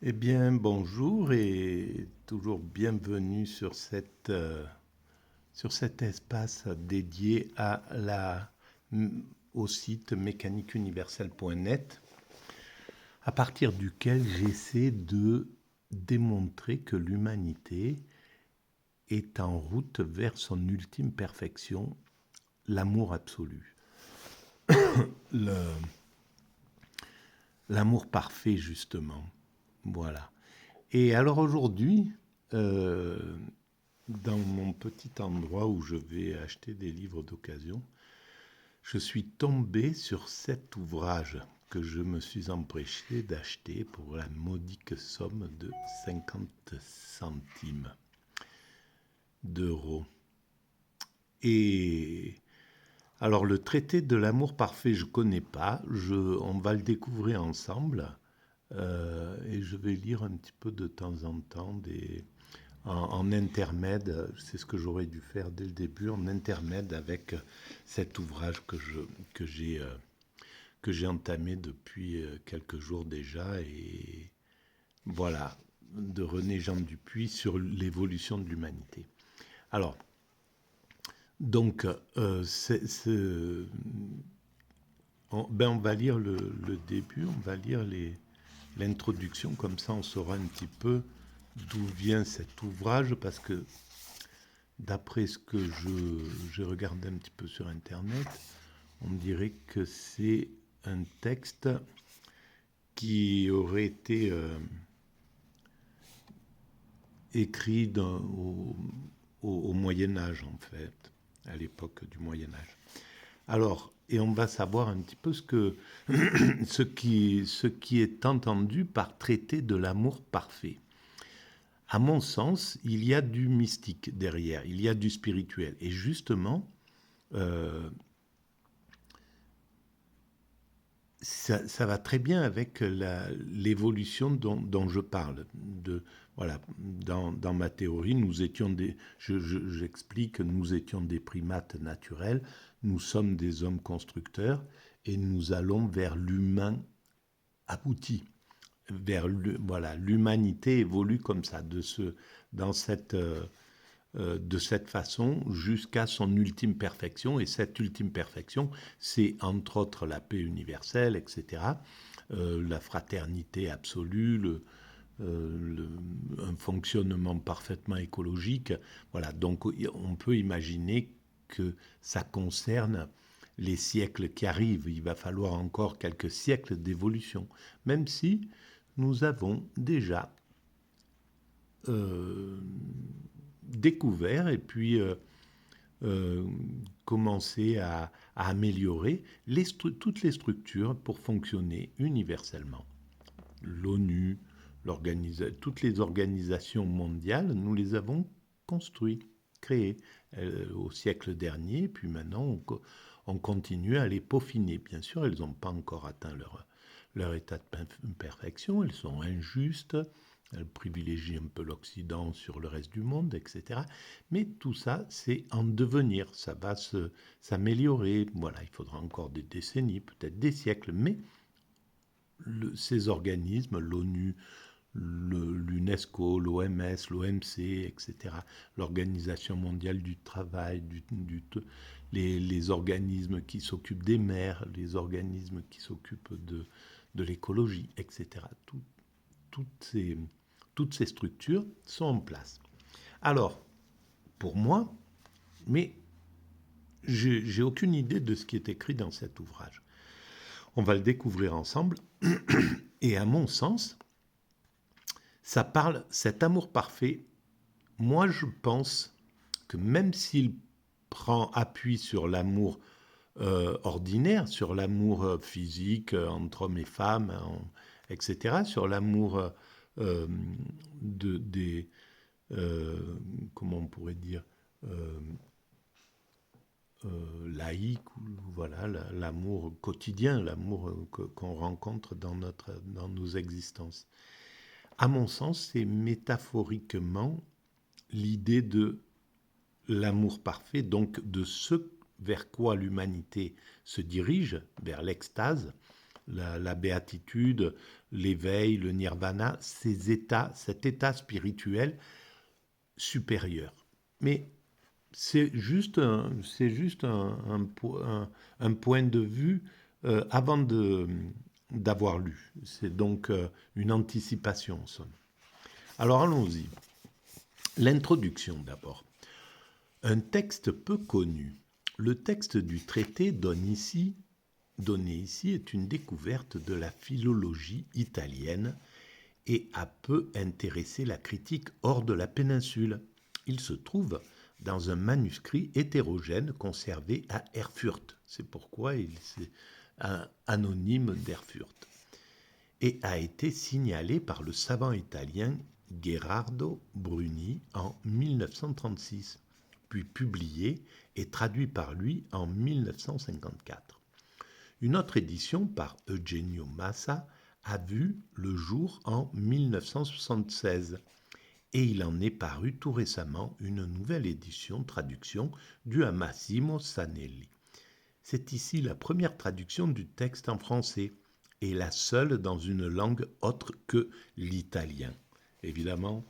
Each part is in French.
Eh bien, bonjour et toujours bienvenue sur cet espace dédié au site mécaniqueuniverselle.net, à partir duquel j'essaie de démontrer que l'humanité est en route vers son ultime perfection, l'amour absolu. Le- L'amour parfait, justement. Voilà. Et alors aujourd'hui, euh, dans mon petit endroit où je vais acheter des livres d'occasion, je suis tombé sur cet ouvrage que je me suis empressé d'acheter pour la modique somme de 50 centimes d'euros. Et alors le traité de l'amour parfait, je ne connais pas, on va le découvrir ensemble. Et je vais lire un petit peu de temps en temps en intermède, c'est ce que j'aurais dû faire dès le début, en intermède avec cet ouvrage que j'ai euh, que j'ai entamé depuis quelques jours déjà, et voilà, de René Jean Dupuy sur l'évolution de l'humanité. Alors, donc, on va lire le début, on va lire l'introduction, comme ça on saura un petit peu d'où vient cet ouvrage, parce que d'après ce que j'ai regardé un petit peu sur Internet, on dirait que c'est un texte qui aurait été écrit au Moyen Âge, en fait, à l'époque du Moyen Âge. Alors, et on va savoir un petit peu ce qui est entendu par traiter de l'amour parfait. À mon sens, il y a du mystique derrière, il y a du spirituel. Et justement, euh, ça va très bien avec l'évolution dont je parle. Voilà, dans ma théorie, j'explique que nous étions des primates naturels, nous sommes des hommes constructeurs et nous allons vers l'humain abouti. Voilà, l'humanité évolue comme ça, dans de cette façon jusqu'à son ultime perfection. Et cette ultime perfection, c'est entre autres la paix universelle, etc., la fraternité absolue, un fonctionnement parfaitement écologique. Voilà, donc on peut imaginer que ça concerne les siècles qui arrivent. Il va falloir encore quelques siècles d'évolution, même si nous avons déjà euh, découvert et puis euh, commencer à améliorer toutes les structures pour fonctionner universellement. L'ONU, toutes les organisations mondiales, nous les avons construites, créées au siècle dernier, puis maintenant on continue à les peaufiner. Bien sûr, elles n'ont pas encore atteint leur état de perfection, elles sont injustes, elles privilégient un peu l'Occident sur le reste du monde, etc. Mais tout ça, c'est en devenir, ça va s'améliorer. Voilà, il faudra encore des décennies, peut-être des siècles, mais ces organismes, l'ONU, l'UNESCO, l'OMS, l'OMC, etc., l'Organisation mondiale du travail, les organismes qui s'occupent des mers, les organismes qui s'occupent de l'écologie, etc. Toutes, ces, toutes ces structures sont en place. Alors, pour moi, mais j'ai aucune idée de ce qui est écrit dans cet ouvrage. On va le découvrir ensemble. Et à mon sens, ça parle, cet amour parfait, moi je pense que même s'il prend appui sur l'amour ordinaire, sur l'amour physique entre hommes et femmes, etc., sur l'amour euh, des, comment on pourrait dire, euh, laïque, ou voilà, l'amour quotidien, l'amour qu'on rencontre dans nos existences. À mon sens, c'est métaphoriquement l'idée de l'amour parfait, donc de ce vers quoi l'humanité se dirige, vers l'extase, la béatitude, l'éveil, le nirvana, cet état spirituel supérieur. Mais c'est juste un point de vue avant d'avoir lu. C'est donc une anticipation en somme. Alors allons-y. L'introduction d'abord. Un texte peu connu. Le texte du traité donné ici est une découverte de la philologie italienne et a peu intéressé la critique hors de la péninsule. Il se trouve dans un manuscrit hétérogène conservé à Erfurt. C'est pourquoi il est anonyme d'Erfurt. Et a été signalé par le savant italien Gherardo Bruni en 1936, puis publié et traduit par lui en 1954. Une autre édition par Eugenio Massa a vu le jour en 1976 et il en est paru tout récemment une nouvelle traduction due à Massimo Sanelli. C'est ici la première traduction du texte en français et la seule dans une langue autre que l'italien. Évidemment,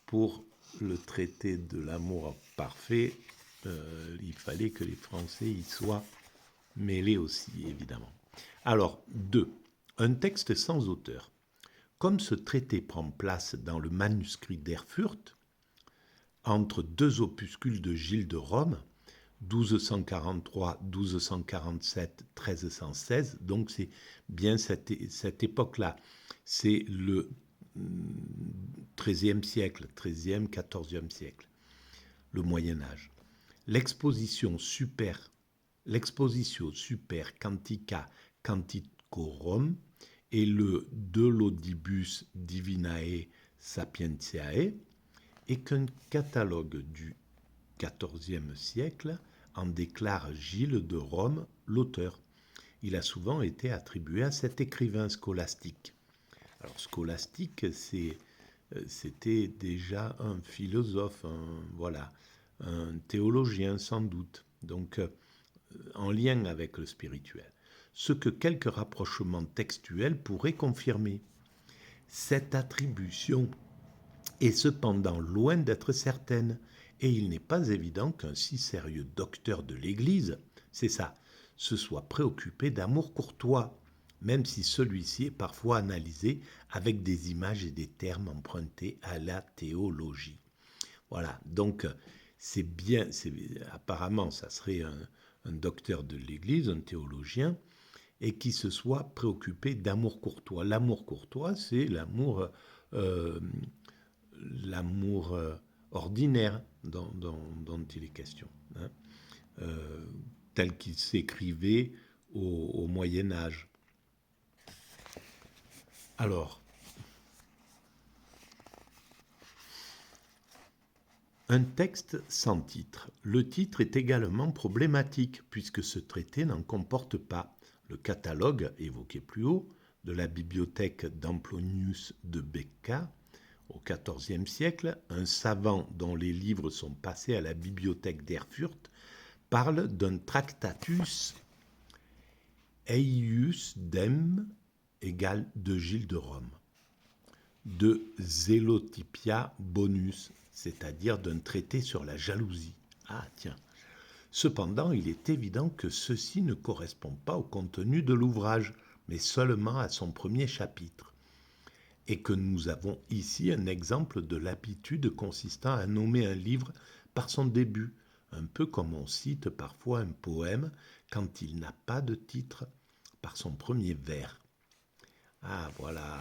pour le traité de l'amour parfait, il fallait que les Français y soient mêlés aussi, évidemment. Alors, 2. Un texte sans auteur. Comme ce traité prend place dans le manuscrit d'Erfurt, entre deux opuscules de Gilles de Rome, 1243, 1247, 1316, donc c'est bien cette époque-là. C'est le XIIIe siècle, XIIIe, XIVe siècle, le Moyen-Âge. L'exposition super Cantica Canticorum et le De Laudibus Divinae Sapientiae et qu'un catalogue du XIVe siècle en déclare Gilles de Rome l'auteur. Il a souvent été attribué à cet écrivain scolastique. Alors scolastique, c'était déjà un philosophe, un théologien sans doute, donc en lien avec le spirituel. Ce que quelques rapprochements textuels pourraient confirmer. Cette attribution est cependant loin d'être certaine, et il n'est pas évident qu'un si sérieux docteur de l'Église, c'est ça, se soit préoccupé d'amour courtois, même si celui-ci est parfois analysé avec des images et des termes empruntés à la théologie. Voilà, donc apparemment ça serait un docteur de l'Église, un théologien, et qui se soit préoccupé d'amour courtois. L'amour courtois, c'est l'amour ordinaire dont il est question, hein, tel qu'il s'écrivait au Moyen Âge. Alors, un texte sans titre. Le titre est également problématique puisque ce traité n'en comporte pas. Le catalogue, évoqué plus haut, de la bibliothèque d'Amplonius de Becca, au XIVe siècle, un savant dont les livres sont passés à la bibliothèque d'Erfurt, parle d'un Tractatus Eius Dem égale de Gilles de Rome, de Zelotypia Bonus, c'est-à-dire d'un traité sur la jalousie. Ah tiens. Cependant, il est évident que ceci ne correspond pas au contenu de l'ouvrage, mais seulement à son premier chapitre, et que nous avons ici un exemple de l'habitude consistant à nommer un livre par son début, un peu comme on cite parfois un poème quand il n'a pas de titre, par son premier vers. Ah voilà,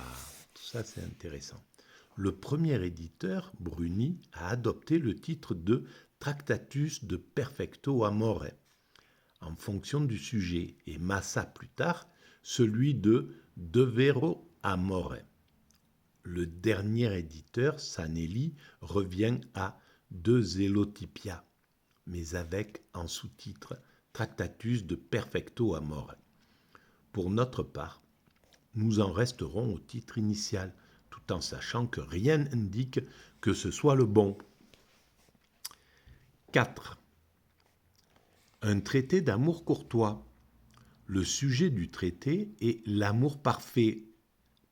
tout ça c'est intéressant. Le premier éditeur, Bruni, a adopté le titre de Tractatus de Perfecto Amore, en fonction du sujet, et Massa plus tard, celui de Vero Amore. Le dernier éditeur, Sanelli, revient à De Zelotypia, mais avec en sous-titre Tractatus de Perfecto Amore. Pour notre part, nous en resterons au titre initial, tout en sachant que rien n'indique que ce soit le bon. 4. Un traité d'amour courtois. Le sujet du traité est l'amour parfait,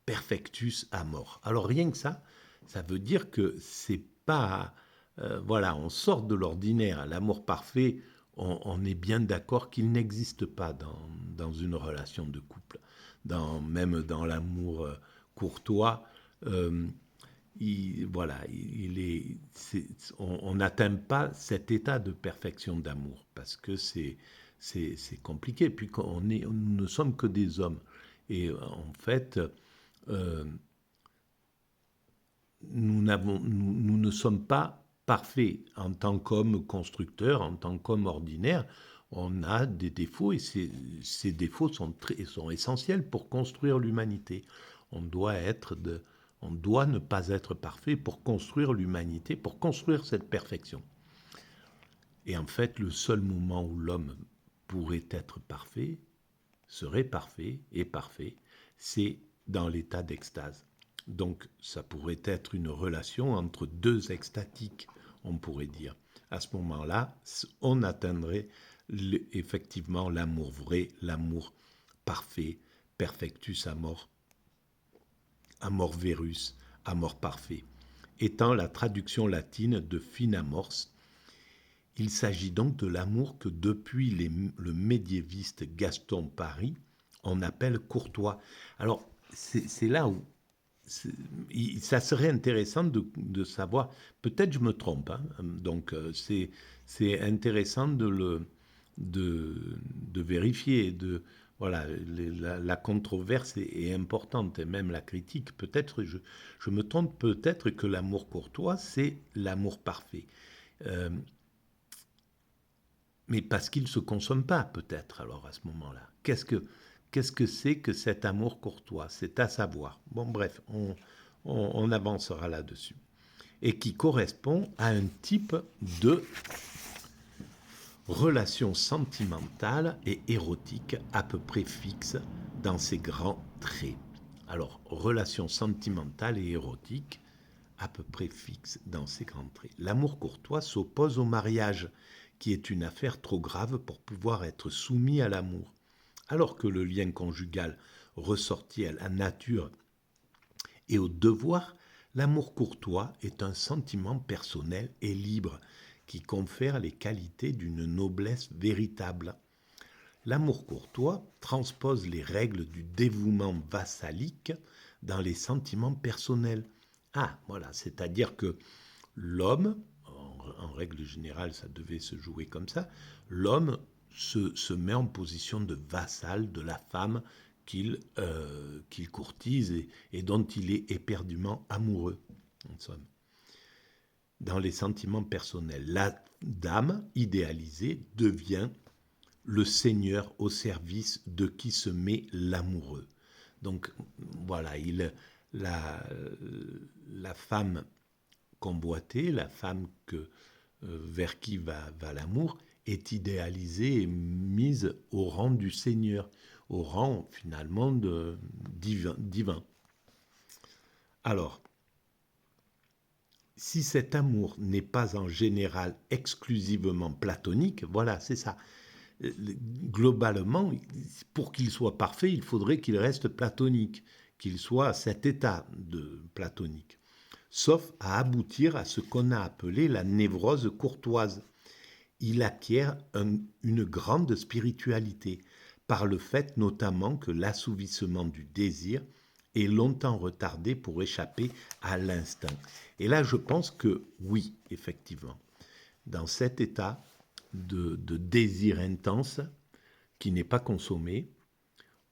perfectus amor. Alors rien que ça veut dire que c'est pas... voilà, on sort de l'ordinaire. L'amour parfait, on est bien d'accord qu'il n'existe pas dans une relation de couple. Même dans l'amour courtois, euh, voilà, on n'atteint pas cet état de perfection d'amour parce que c'est compliqué. Puis nous ne sommes que des hommes. Et en fait, euh, nous ne sommes pas parfaits en tant qu'hommes constructeurs, en tant qu'hommes ordinaires. On a des défauts et ces défauts sont essentiels pour construire l'humanité. On doit on doit ne pas être parfait pour construire l'humanité, pour construire cette perfection. Et en fait, le seul moment où l'homme pourrait être parfait, serait parfait et parfait, c'est dans l'état d'extase. Donc, ça pourrait être une relation entre deux extatiques, on pourrait dire. À ce moment-là, on atteindrait effectivement l'amour vrai, l'amour parfait, perfectus amor, amor verus, amor parfait, étant la traduction latine de finamors. Il s'agit donc de l'amour que depuis le médiéviste Gaston Paris, on appelle courtois. Alors, c'est là où ça serait intéressant de savoir, peut-être je me trompe, hein, donc c'est intéressant de vérifier, voilà, la controverse est importante, et même la critique, peut-être, je me trompe, peut-être que l'amour courtois, c'est l'amour parfait. Euh, mais parce qu'il ne se consomme pas, peut-être, alors, à ce moment-là. Qu'est-ce que c'est que cet amour courtois? C'est à savoir. Bon, bref, on avancera là-dessus. Et qui correspond à un type de relation sentimentale et érotique à peu près fixe dans ses grands traits. Alors, relation sentimentale et érotique à peu près fixe dans ses grands traits. L'amour courtois s'oppose au mariage, qui est une affaire trop grave pour pouvoir être soumis à l'amour. Alors que le lien conjugal ressorti à la nature et au devoir, l'amour courtois est un sentiment personnel et libre qui confère les qualités d'une noblesse véritable. L'amour courtois transpose les règles du dévouement vassalique dans les sentiments personnels. Ah, voilà, c'est-à-dire que l'homme, en règle générale, ça devait se jouer comme ça, l'homme se met en position de vassal de la femme qu'il courtise et dont il est éperdument amoureux, en somme. Dans les sentiments personnels, la dame idéalisée devient le seigneur au service de qui se met l'amoureux. Donc voilà, la femme convoitée, la femme vers qui va l'amour, est idéalisée et mise au rang du Seigneur, au rang finalement de divin. Alors, si cet amour n'est pas en général exclusivement platonique, voilà, c'est ça. Globalement, pour qu'il soit parfait, il faudrait qu'il reste platonique, qu'il soit à cet état de platonique, sauf à aboutir à ce qu'on a appelé la névrose courtoise. Il acquiert une grande spiritualité, par le fait notamment que l'assouvissement du désir est longtemps retardé pour échapper à l'instinct. Et là, je pense que oui, effectivement, dans cet état de désir intense qui n'est pas consommé,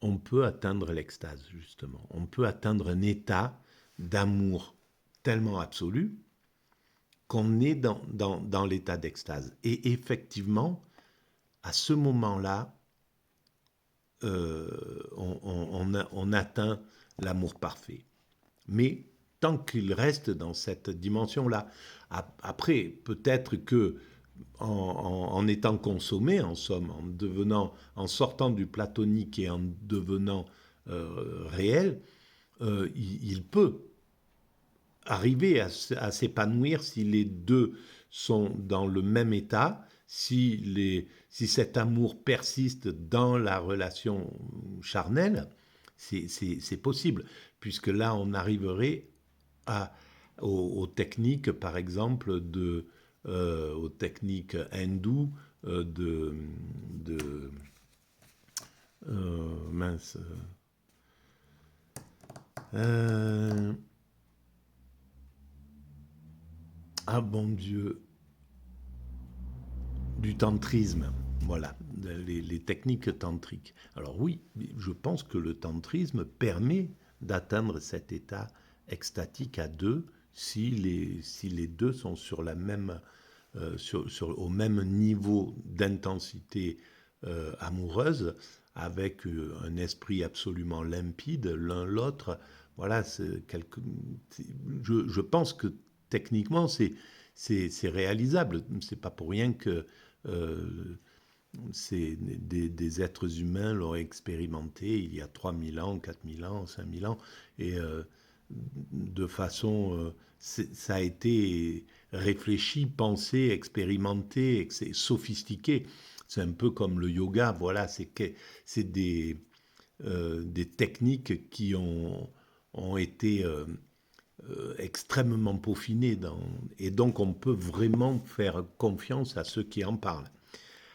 on peut atteindre l'extase, justement. On peut atteindre un état d'amour tellement absolu qu'on est dans l'état d'extase. Et effectivement, à ce moment-là, on atteint l'amour parfait. Mais tant qu'il reste dans cette dimension-là, après, peut-être que en étant consommé, en somme, en sortant du platonique et en devenant réel, il peut arriver à s'épanouir si les deux sont dans le même état, si cet amour persiste dans la relation charnelle, C'est possible, puisque là, on arriverait à, aux techniques, par exemple, aux techniques hindoues de mince. Euh, ah bon Dieu, du tantrisme. Voilà, les techniques tantriques. Alors oui, je pense que le tantrisme permet d'atteindre cet état extatique à deux si les deux sont sur la même, au même niveau d'intensité amoureuse, avec un esprit absolument limpide, l'un l'autre. Voilà, je pense que techniquement, c'est réalisable. C'est pas pour rien que euh, des êtres humains l'ont expérimenté il y a 3000 ans, 4000 ans, 5000 ans, et de façon... ça a été réfléchi, pensé, expérimenté, c'est sophistiqué. C'est un peu comme le yoga, voilà, c'est des techniques qui ont été extrêmement peaufinées, et donc on peut vraiment faire confiance à ceux qui en parlent.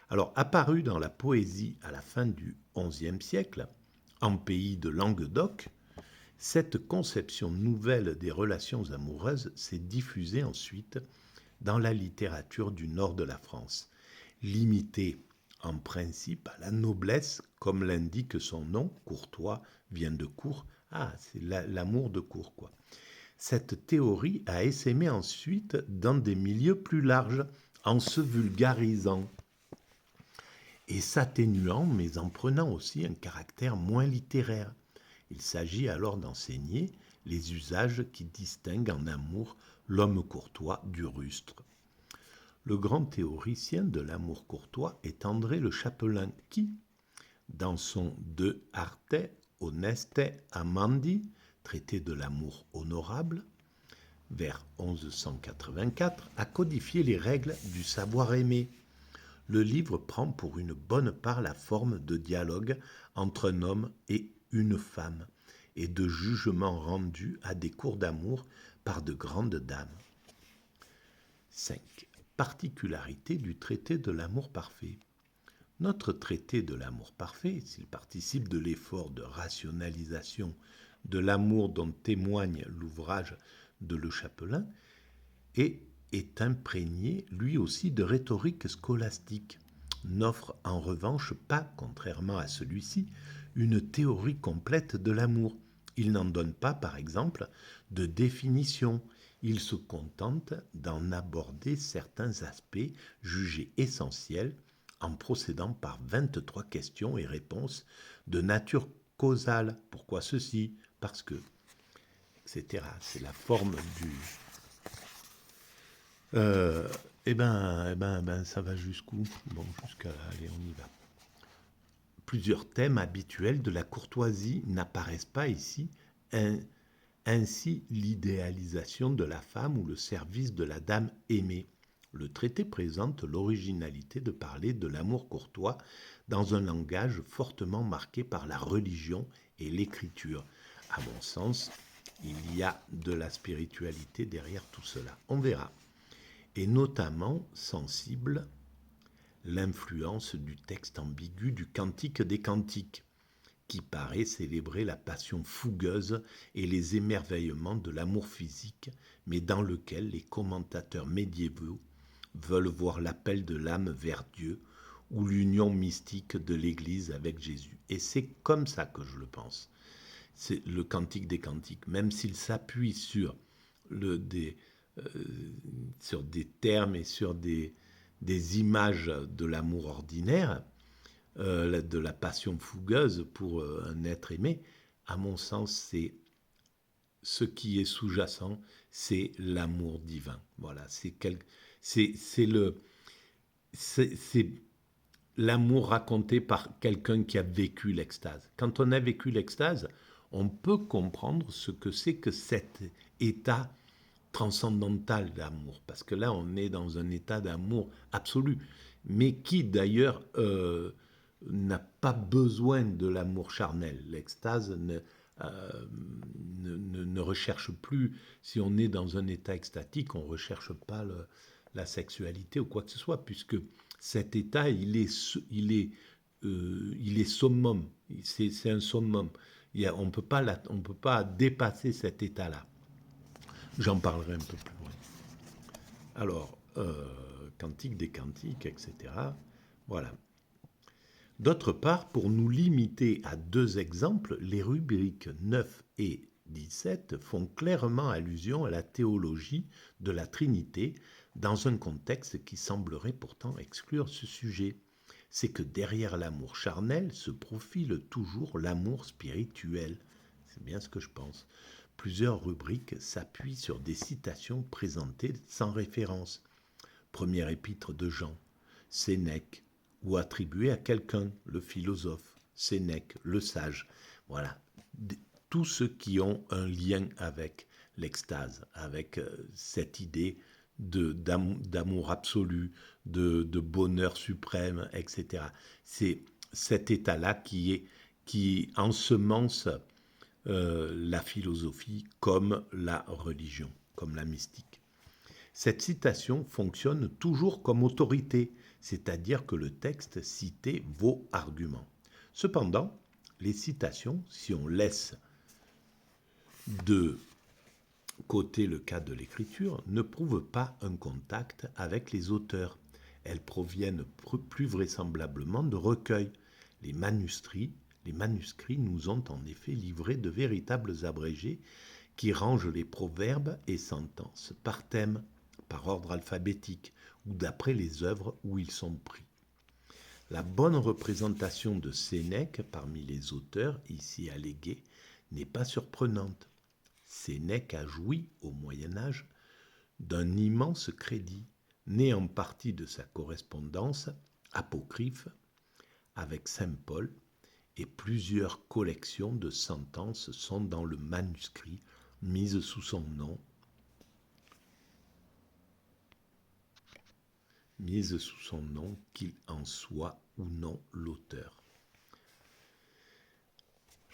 Alors, apparu dans la poésie à la fin du XIe siècle, en pays de Languedoc, cette conception nouvelle des relations amoureuses s'est diffusée ensuite dans la littérature du nord de la France, limitée en principe à la noblesse, comme l'indique son nom, courtois vient de cour. Ah, c'est l'amour de cour, quoi. Cette théorie a essaimé ensuite dans des milieux plus larges, en se vulgarisant et s'atténuant, mais en prenant aussi un caractère moins littéraire. Il s'agit alors d'enseigner les usages qui distinguent en amour l'homme courtois du rustre. Le grand théoricien de l'amour courtois est André Le Chapelain qui, dans son De Arte Honeste Amandi, traité de l'amour honorable, vers 1184, a codifié les règles du savoir-aimer. Le livre prend pour une bonne part la forme de dialogue entre un homme et une femme, et de jugements rendus à des cours d'amour par de grandes dames. 5. Particularité du traité de l'amour parfait. Notre traité de l'amour parfait, s'il participe de l'effort de rationalisation de l'amour dont témoigne l'ouvrage de Le Chapelain, est imprégné lui aussi de rhétorique scolastique, n'offre en revanche pas, contrairement à celui-ci, une théorie complète de l'amour. Il n'en donne pas, par exemple, de définition. Il se contente d'en aborder certains aspects jugés essentiels en procédant par 23 questions et réponses de nature causale. Pourquoi ceci? Parce que, etc. C'est la forme du... ça va jusqu'où? Bon, jusqu'à... Allez, on y va. Plusieurs thèmes habituels de la courtoisie n'apparaissent pas ici, ainsi l'idéalisation de la femme ou le service de la dame aimée. Le traité présente l'originalité de parler de l'amour courtois dans un langage fortement marqué par la religion et l'écriture. À mon sens, il y a de la spiritualité derrière tout cela. On verra. Et notamment sensible l'influence du texte ambigu du Cantique des Cantiques, qui paraît célébrer la passion fougueuse et les émerveillements de l'amour physique, mais dans lequel les commentateurs médiévaux veulent voir l'appel de l'âme vers Dieu ou l'union mystique de l'Église avec Jésus. Et c'est comme ça que je le pense. C'est le Cantique des Cantiques, même s'il s'appuie sur des termes et sur des images de l'amour ordinaire, de la passion fougueuse pour un être aimé, à mon sens, c'est ce qui est sous-jacent, c'est l'amour divin. Voilà, c'est l'amour raconté par quelqu'un qui a vécu l'extase. Quand on a vécu l'extase, on peut comprendre ce que c'est que cet état transcendantal d'amour, parce que là, on est dans un état d'amour absolu, mais qui d'ailleurs n'a pas besoin de l'amour charnel. L'extase ne recherche plus, si on est dans un état extatique, on ne recherche pas la sexualité ou quoi que ce soit, puisque cet état, il est summum, c'est un summum. On ne peut pas dépasser cet état-là. J'en parlerai un peu plus loin. Alors, Cantique des Cantiques, etc. Voilà. D'autre part, pour nous limiter à 2 exemples, les rubriques 9 et 17 font clairement allusion à la théologie de la Trinité dans un contexte qui semblerait pourtant exclure ce sujet. C'est que derrière l'amour charnel se profile toujours l'amour spirituel. C'est bien ce que je pense. Plusieurs rubriques s'appuient sur des citations présentées sans référence. Première épître de Jean, Sénèque, ou attribué à quelqu'un, le philosophe, Sénèque, le sage. Voilà, tous ceux qui ont un lien avec l'extase, avec cette idée d'amour absolu, de bonheur suprême, etc. C'est cet état-là qui ensemence la philosophie comme la religion, comme la mystique. Cette citation fonctionne toujours comme autorité, c'est-à-dire que le texte cité vaut argument. Cependant, les citations, si on laisse de côté le cas de l'écriture, ne prouvent pas un contact avec les auteurs. Elles proviennent plus vraisemblablement de recueils. Les manuscrits nous ont en effet livré de véritables abrégés qui rangent les proverbes et sentences par thème, par ordre alphabétique ou d'après les œuvres où ils sont pris. La bonne représentation de Sénèque parmi les auteurs ici allégués n'est pas surprenante. Sénèque a joui, au Moyen-Âge, d'un immense crédit, né en partie de sa correspondance apocryphe avec saint Paul, et plusieurs collections de sentences sont dans le manuscrit mises sous son nom, qu'il en soit ou non l'auteur.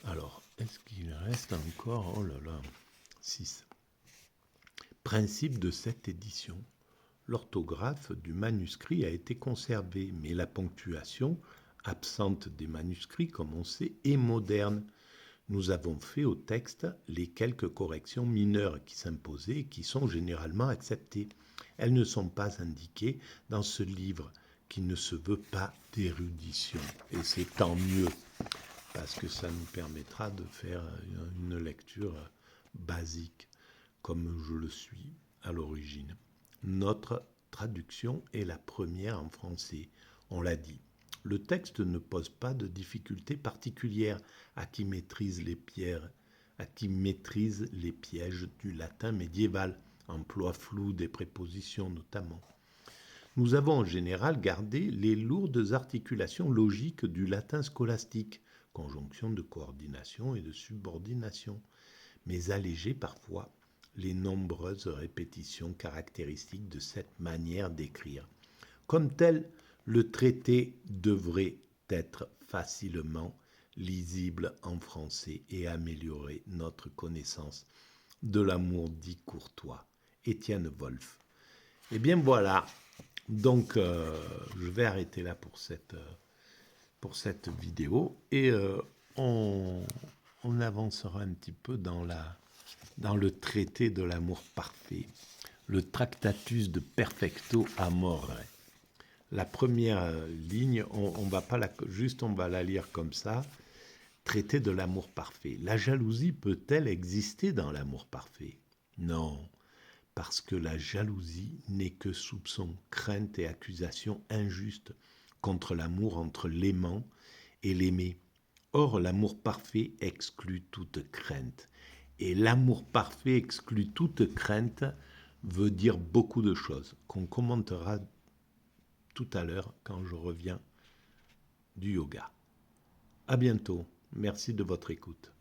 Alors, est-ce qu'il reste encore, oh là là, 6. Principe de cette édition. L'orthographe du manuscrit a été conservée, mais la ponctuation, absente des manuscrits, comme on sait, est moderne. Nous avons fait au texte les quelques corrections mineures qui s'imposaient et qui sont généralement acceptées. Elles ne sont pas indiquées dans ce livre qui ne se veut pas d'érudition. Et c'est tant mieux, parce que ça nous permettra de faire une lecture basique, comme je le suis à l'origine. Notre traduction est la première en français, on l'a dit. Le texte ne pose pas de difficultés particulières à qui maîtrise les pièges du latin médiéval, emploi flou des prépositions notamment. Nous avons en général gardé les lourdes articulations logiques du latin scolastique, conjonction de coordination et de subordination, mais allégé parfois les nombreuses répétitions caractéristiques de cette manière d'écrire. Comme tel, le traité devrait être facilement lisible en français et améliorer notre connaissance de l'amour dit courtois. Étienne Wolff. Eh bien voilà, donc je vais arrêter là pour cette vidéo et on avancera un petit peu dans le traité de l'amour parfait, le Tractatus de Perfecto Amore. La première ligne, on va la lire comme ça. Traité de l'amour parfait. La jalousie peut-elle exister dans l'amour parfait? Non, parce que la jalousie n'est que soupçon, crainte et accusation injuste contre l'amour entre l'aimant et l'aimé. Or, l'amour parfait exclut toute crainte. Et l'amour parfait exclut toute crainte veut dire beaucoup de choses qu'on commentera tout à l'heure quand je reviens du yoga. À bientôt. Merci de votre écoute.